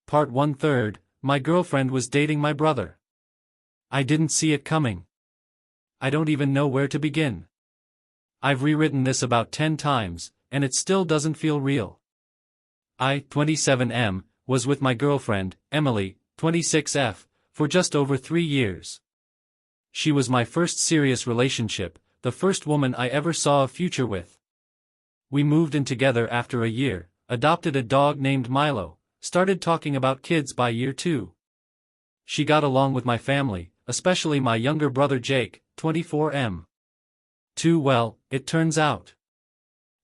Part 1/3, my girlfriend was dating my brother. I didn't see it coming. I don't even know where to begin. I've rewritten this about 10 times, and it still doesn't feel real. I, 27M, was with my girlfriend, Emily, 26F, for just over 3 years. She was my first serious relationship, the first woman I ever saw a future with. We moved in together after a year, adopted a dog named Milo, started talking about kids by year 2. She got along with my family, especially my younger brother Jake, 24M. Too well, it turns out.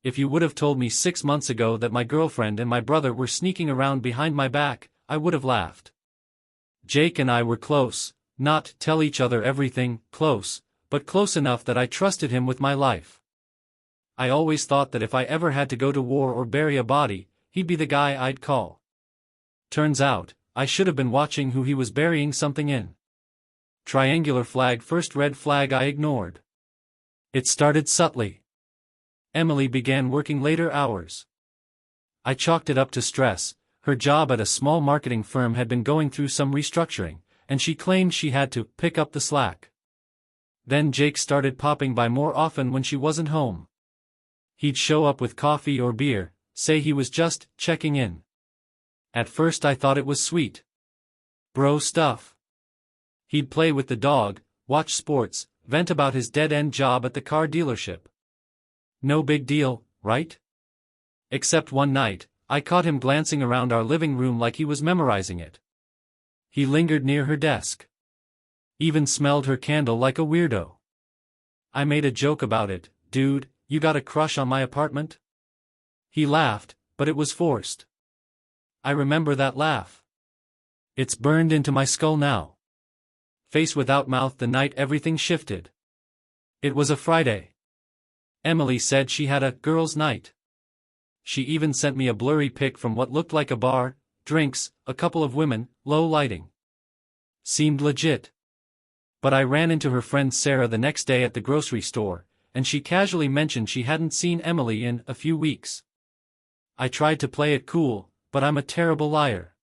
If you would have told me 6 months ago that my girlfriend and my brother were sneaking around behind my back, I would have laughed. Jake and I were close, not tell each other everything, close, but close enough that I trusted him with my life. I always thought that if I ever had to go to war or bury a body, he'd be the guy I'd call. Turns out, I should have been watching who he was burying something in. Triangular flag, first red flag I ignored. It started subtly. Emily began working later hours. I chalked it up to stress. Her job at a small marketing firm had been going through some restructuring, and she claimed she had to pick up the slack. Then Jake started popping by more often when she wasn't home. He'd show up with coffee or beer, say he was just checking in. At first I thought it was sweet. Bro stuff. He'd play with the dog, watch sports, vent about his dead-end job at the car dealership. No big deal, right? Except one night, I caught him glancing around our living room like he was memorizing it. He lingered near her desk. Even smelled her candle like a weirdo. I made a joke about it. Dude, you got a crush on my apartment? He laughed, but it was forced. I remember that laugh. It's burned into my skull now. Face without mouth the night everything shifted. It was a Friday. Emily said she had a girls' night. She even sent me a blurry pic from what looked like a bar, drinks, a couple of women, low lighting. Seemed legit. But I ran into her friend Sarah the next day at the grocery store, and she casually mentioned she hadn't seen Emily in a few weeks. I tried to play it cool, but I'm a terrible liar.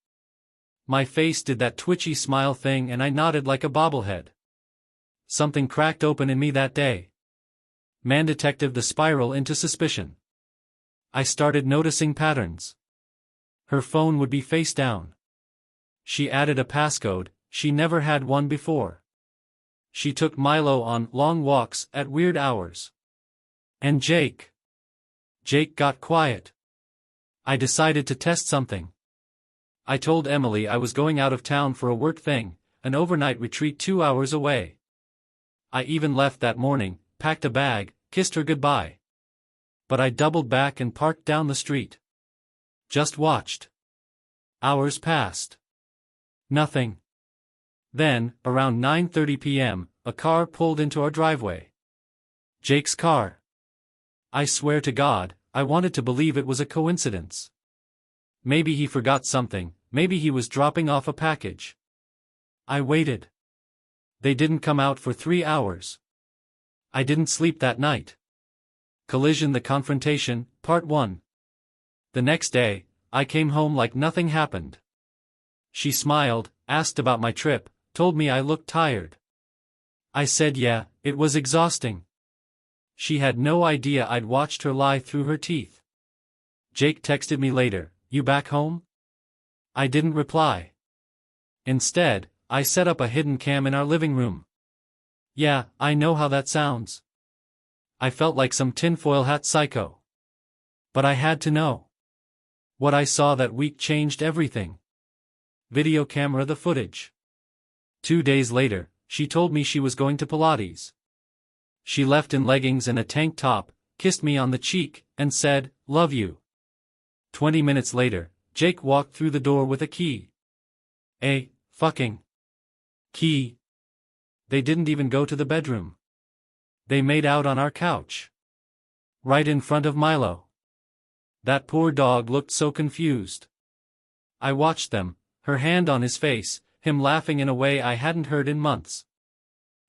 My face did that twitchy smile thing and I nodded like a bobblehead. Something cracked open in me that day. Man detective the spiral into suspicion. I started noticing patterns. Her phone would be face down. She added a passcode, she never had one before. She took Milo on long walks at weird hours. And Jake. Jake got quiet. I decided to test something. I told Emily I was going out of town for a work thing, an overnight retreat 2 hours away. I even left that morning, packed a bag, kissed her goodbye. But I doubled back and parked down the street. Just watched. Hours passed. Nothing. Then, around 9:30 p.m., a car pulled into our driveway. Jake's car. I swear to God, I wanted to believe it was a coincidence. Maybe he forgot something, maybe he was dropping off a package. I waited. They didn't come out for 3 hours. I didn't sleep that night. Collision: The Confrontation, Part 1. The next day, I came home like nothing happened. She smiled, asked about my trip, told me I looked tired. I said yeah, it was exhausting. She had no idea I'd watched her lie through her teeth. Jake texted me later, "You back home?" I didn't reply. Instead, I set up a hidden cam in our living room. Yeah, I know how that sounds. I felt like some tinfoil hat psycho. But I had to know. What I saw that week changed everything. Video camera the footage. 2 days later, she told me she was going to Pilates. She left in leggings and a tank top, kissed me on the cheek, and said, "Love you." 20 minutes later, Jake walked through the door with a key. A fucking key. They didn't even go to the bedroom. They made out on our couch. Right in front of Milo. That poor dog looked so confused. I watched them, her hand on his face, him laughing in a way I hadn't heard in months.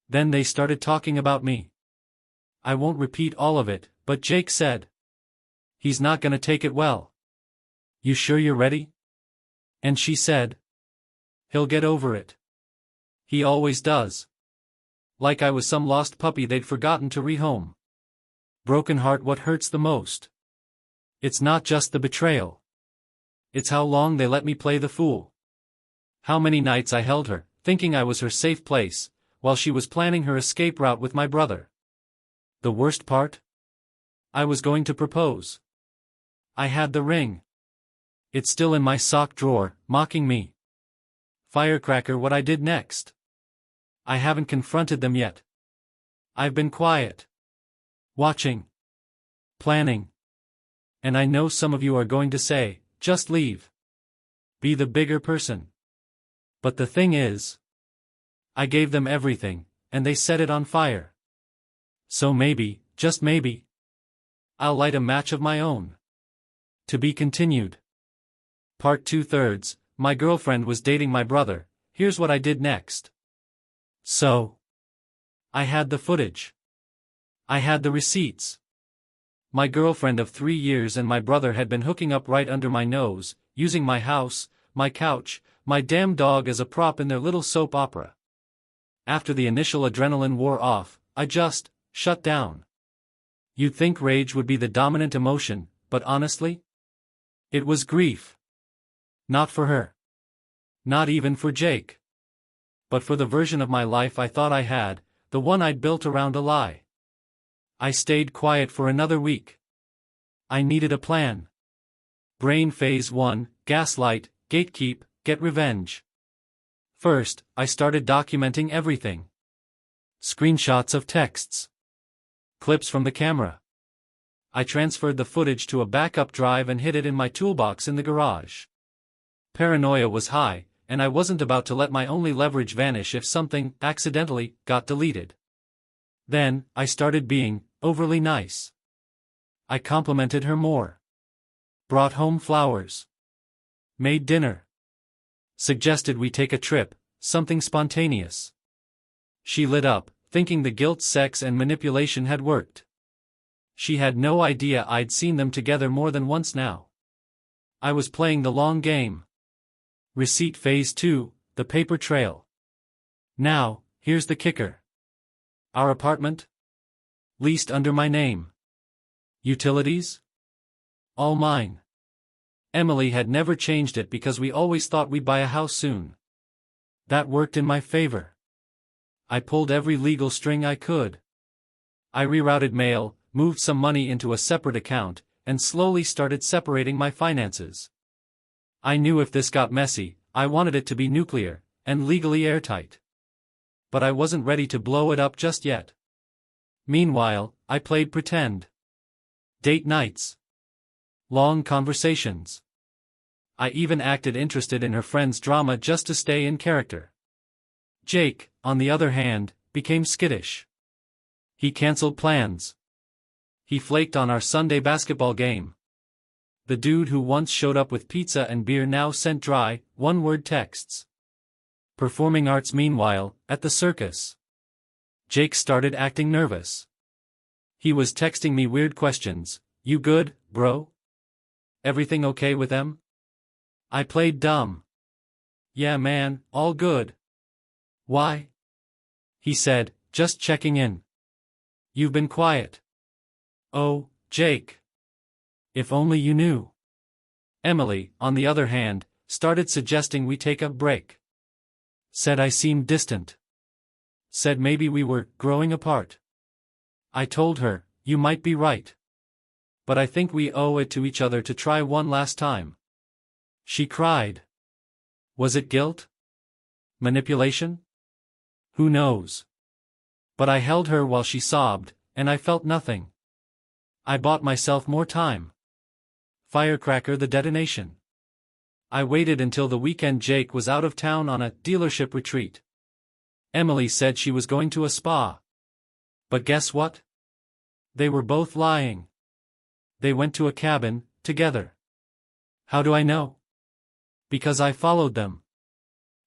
Then they started talking about me. I won't repeat all of it, but Jake said, "He's not gonna take it well. You sure you're ready?" And she said, "He'll get over it. He always does." Like I was some lost puppy they'd forgotten to rehome. Broken heart, what hurts the most? It's not just the betrayal. It's how long they let me play the fool. How many nights I held her, thinking I was her safe place, while she was planning her escape route with my brother. The worst part? I was going to propose. I had the ring. It's still in my sock drawer, mocking me. Firecracker, what I did next? I haven't confronted them yet. I've been quiet. Watching. Planning. And I know some of you are going to say, just leave. Be the bigger person. But the thing is, I gave them everything, and they set it on fire. So maybe, just maybe, I'll light a match of my own. To be continued. Part 2/3. My girlfriend was dating my brother. Here's what I did next. So, I had the footage. I had the receipts. My girlfriend of 3 years and my brother had been hooking up right under my nose, using my house, my couch, my damn dog as a prop in their little soap opera. After the initial adrenaline wore off, I just shut down. You'd think rage would be the dominant emotion, but honestly, it was grief. Not for her. Not even for Jake. But for the version of my life I thought I had, the one I'd built around a lie. I stayed quiet for another week. I needed a plan. Brain phase 1, gaslight, gatekeep, get revenge. First, I started documenting everything. Screenshots of texts. Clips from the camera. I transferred the footage to a backup drive and hid it in my toolbox in the garage. Paranoia was high, and I wasn't about to let my only leverage vanish if something, accidentally, got deleted. Then, I started being overly nice. I complimented her more. Brought home flowers. Made dinner. Suggested we take a trip, something spontaneous. She lit up, thinking the guilt, sex, and manipulation had worked. She had no idea I'd seen them together more than once now. I was playing the long game. Receipt phase 2, the paper trail. Now, here's the kicker. Our apartment? Leased under my name. Utilities? All mine. Emily had never changed it because we always thought we'd buy a house soon. That worked in my favor. I pulled every legal string I could. I rerouted mail, moved some money into a separate account, and slowly started separating my finances. I knew if this got messy, I wanted it to be nuclear, and legally airtight. But I wasn't ready to blow it up just yet. Meanwhile, I played pretend. Date nights. Long conversations. I even acted interested in her friend's drama just to stay in character. Jake, on the other hand, became skittish. He canceled plans. He flaked on our Sunday basketball game. The dude who once showed up with pizza and beer now sent dry, one-word texts. Performing arts meanwhile, at the circus. Jake started acting nervous. He was texting me weird questions. You good, bro? Everything okay with them? I played dumb. Yeah man, all good. Why? He said, just checking in. You've been quiet. Oh, Jake. If only you knew. Emily, on the other hand, started suggesting we take a break. Said I seemed distant. Said maybe we were growing apart. I told her, you might be right. But I think we owe it to each other to try one last time. She cried. Was it guilt? Manipulation? Who knows? But I held her while she sobbed, and I felt nothing. I bought myself more time. Firecracker, the detonation. I waited until the weekend Jake was out of town on a dealership retreat. Emily said she was going to a spa. But guess what? They were both lying. They went to a cabin, together. How do I know? Because I followed them.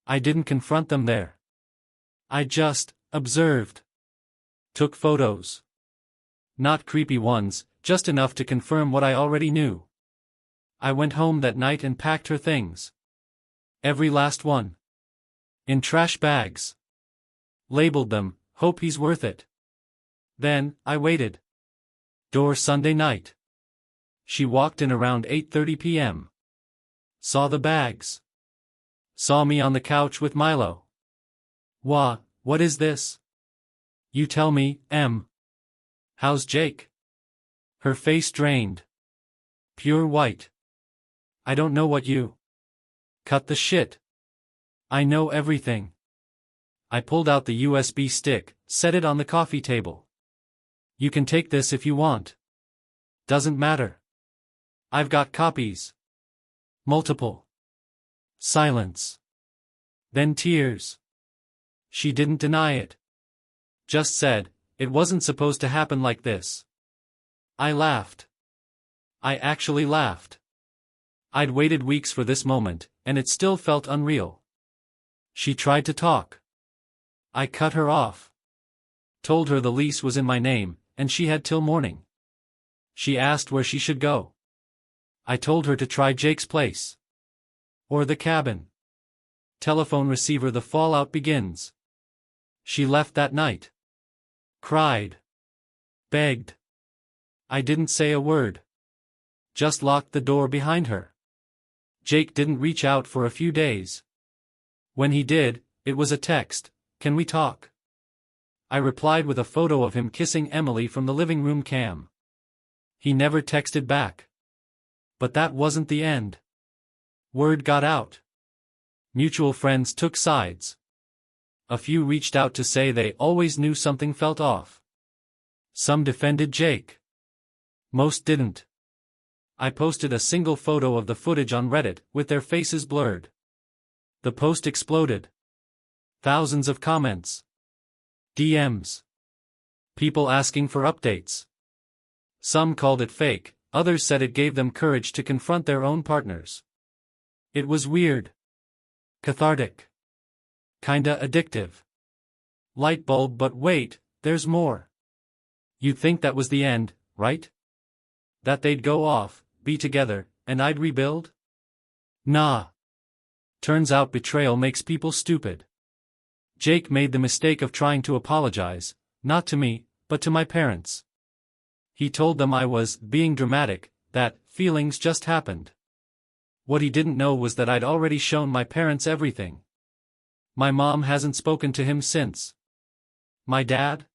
I didn't confront them there. I just observed. Took photos. Not creepy ones, just enough to confirm what I already knew. I went home that night and packed her things. Every last one. In trash bags. Labeled them, hope he's worth it. Then, I waited. Door Sunday night. She walked in around 8:30 p.m. Saw the bags. Saw me on the couch with Milo. What is this? You tell me, Em. How's Jake? Her face drained. Pure white. I don't know what you. Cut the shit. I know everything. I pulled out the USB stick, set it on the coffee table. You can take this if you want. Doesn't matter. I've got copies. Multiple. Silence. Then tears. She didn't deny it. Just said, it wasn't supposed to happen like this. I laughed. I actually laughed. I'd waited weeks for this moment, and it still felt unreal. She tried to talk. I cut her off. Told her the lease was in my name, and she had till morning. She asked where she should go. I told her to try Jake's place. Or the cabin. Telephone receiver. The fallout begins. She left that night. Cried. Begged. I didn't say a word. Just locked the door behind her. Jake didn't reach out for a few days. When he did, it was a text, "Can we talk?" I replied with a photo of him kissing Emily from the living room cam. He never texted back. But that wasn't the end. Word got out. Mutual friends took sides. A few reached out to say they always knew something felt off. Some defended Jake. Most didn't. I posted a single photo of the footage on Reddit, with their faces blurred. The post exploded. Thousands of comments. DMs. People asking for updates. Some called it fake, others said it gave them courage to confront their own partners. It was weird. Cathartic. Kinda addictive. Light bulb. But wait, there's more. You'd think that was the end, right? That they'd go off, be together, and I'd rebuild? Nah. Turns out betrayal makes people stupid. Jake made the mistake of trying to apologize, not to me, but to my parents. He told them I was being dramatic, that feelings just happened. What he didn't know was that I'd already shown my parents everything. My mom hasn't spoken to him since. My dad?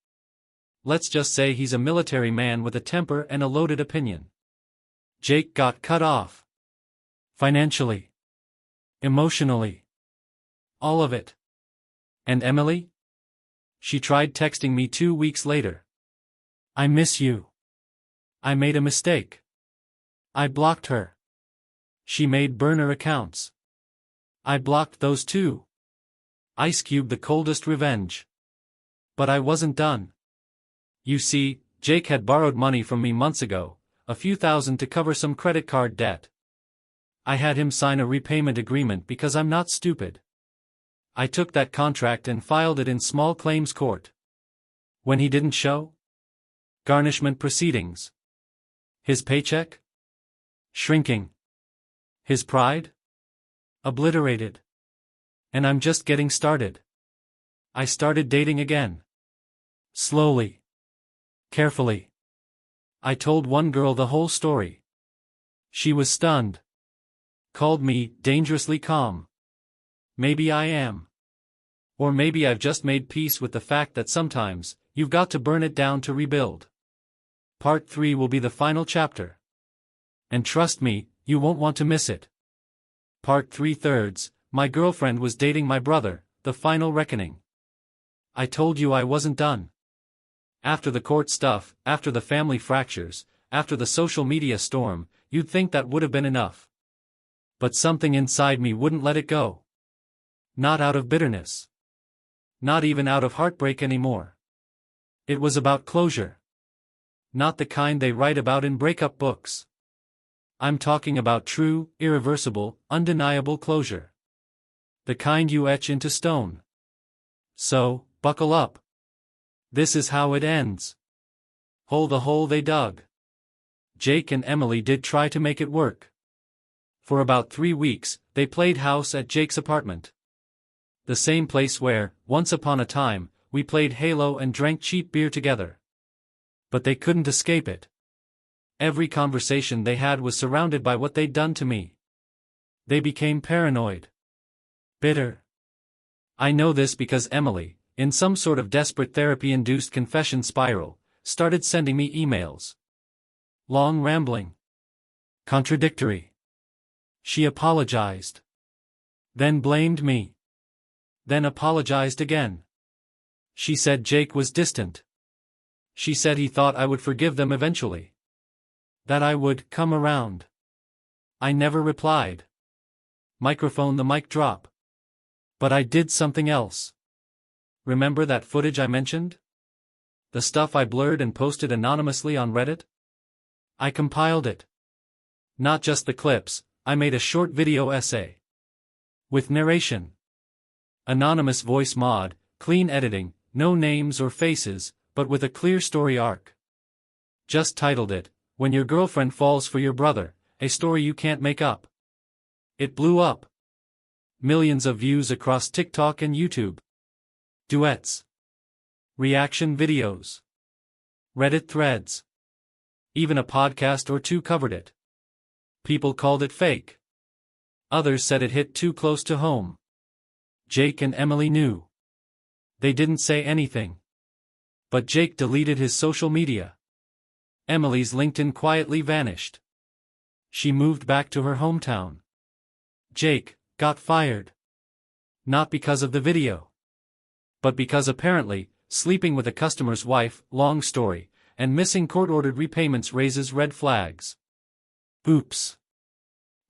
Let's just say he's a military man with a temper and a loaded opinion. Jake got cut off. Financially. Emotionally. All of it. And Emily? She tried texting me 2 weeks later. I miss you. I made a mistake. I blocked her. She made burner accounts. I blocked those too. Ice Cube, the coldest revenge. But I wasn't done. You see, Jake had borrowed money from me months ago, a few thousand to cover some credit card debt. I had him sign a repayment agreement because I'm not stupid. I took that contract and filed it in small claims court. When he didn't show? Garnishment proceedings. His paycheck? Shrinking. His pride? Obliterated. And I'm just getting started. I started dating again. Slowly. Carefully. I told one girl the whole story. She was stunned. Called me dangerously calm. Maybe I am. Or maybe I've just made peace with the fact that sometimes, you've got to burn it down to rebuild. Part 3 will be the final chapter. And trust me, you won't want to miss it. Part 3/3, my girlfriend was dating my brother, the final reckoning. I told you I wasn't done. After the court stuff, after the family fractures, after the social media storm, you'd think that would have been enough. But something inside me wouldn't let it go. Not out of bitterness. Not even out of heartbreak anymore. It was about closure. Not the kind they write about in breakup books. I'm talking about true, irreversible, undeniable closure. The kind you etch into stone. So, buckle up. This is how it ends. Hole the hole they dug. Jake and Emily did try to make it work. For about 3 weeks, they played house at Jake's apartment. The same place where, once upon a time, we played Halo and drank cheap beer together. But they couldn't escape it. Every conversation they had was surrounded by what they'd done to me. They became paranoid. Bitter. I know this because Emily, in some sort of desperate therapy-induced confession spiral, started sending me emails. Long, rambling. Contradictory. She apologized. Then blamed me. Then apologized again. She said Jake was distant. She said he thought I would forgive them eventually. That I would come around. I never replied. Microphone the mic drop. But I did something else. Remember that footage I mentioned? The stuff I blurred and posted anonymously on Reddit? I compiled it. Not just the clips, I made a short video essay. With narration. Anonymous voice mod, clean editing, no names or faces, but with a clear story arc. Just titled it, When Your Girlfriend Falls for Your Brother, a story you can't make up. It blew up. Millions of views across TikTok and YouTube. Duets. Reaction videos. Reddit threads. Even a podcast or two covered it. People called it fake. Others said it hit too close to home. Jake and Emily knew. They didn't say anything. But Jake deleted his social media. Emily's LinkedIn quietly vanished. She moved back to her hometown. Jake got fired. Not because of the video. But because apparently, sleeping with a customer's wife, long story, and missing court-ordered repayments raises red flags. Oops.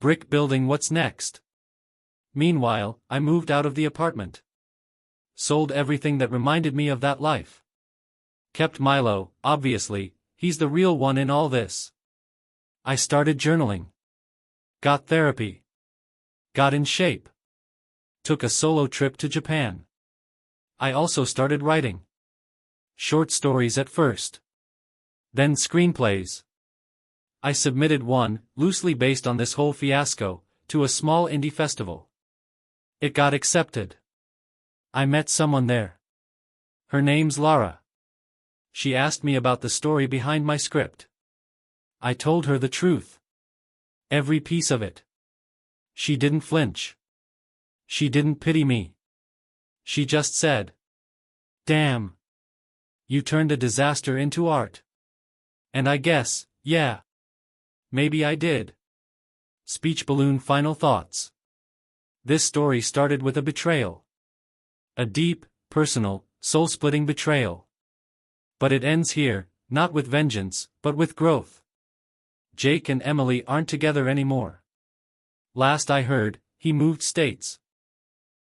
Brick building, what's next? Meanwhile, I moved out of the apartment. Sold everything that reminded me of that life. Kept Milo, obviously, he's the real one in all this. I started journaling. Got therapy. Got in shape. Took a solo trip to Japan. I also started writing. Short stories at first. Then screenplays. I submitted one, loosely based on this whole fiasco, to a small indie festival. It got accepted. I met someone there. Her name's Lara. She asked me about the story behind my script. I told her the truth. Every piece of it. She didn't flinch. She didn't pity me. She just said, "Damn. You turned a disaster into art." And I guess, yeah. Maybe I did. Speech balloon final thoughts. This story started with a betrayal. A deep, personal, soul-splitting betrayal. But it ends here, not with vengeance, but with growth. Jake and Emily aren't together anymore. Last I heard, he moved states.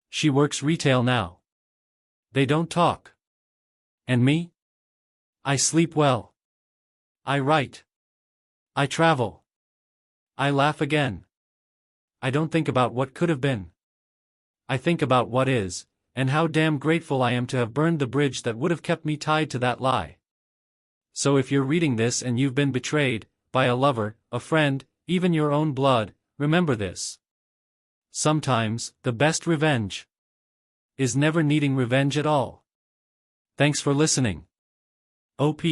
She works retail now. They don't talk. And me? I sleep well. I write. I travel. I laugh again. I don't think about what could have been. I think about what is, and how damn grateful I am to have burned the bridge that would have kept me tied to that lie. So if you're reading this and you've been betrayed, by a lover, a friend, even your own blood, remember this. Sometimes, the best revenge is never needing revenge at all. Thanks for listening. OP.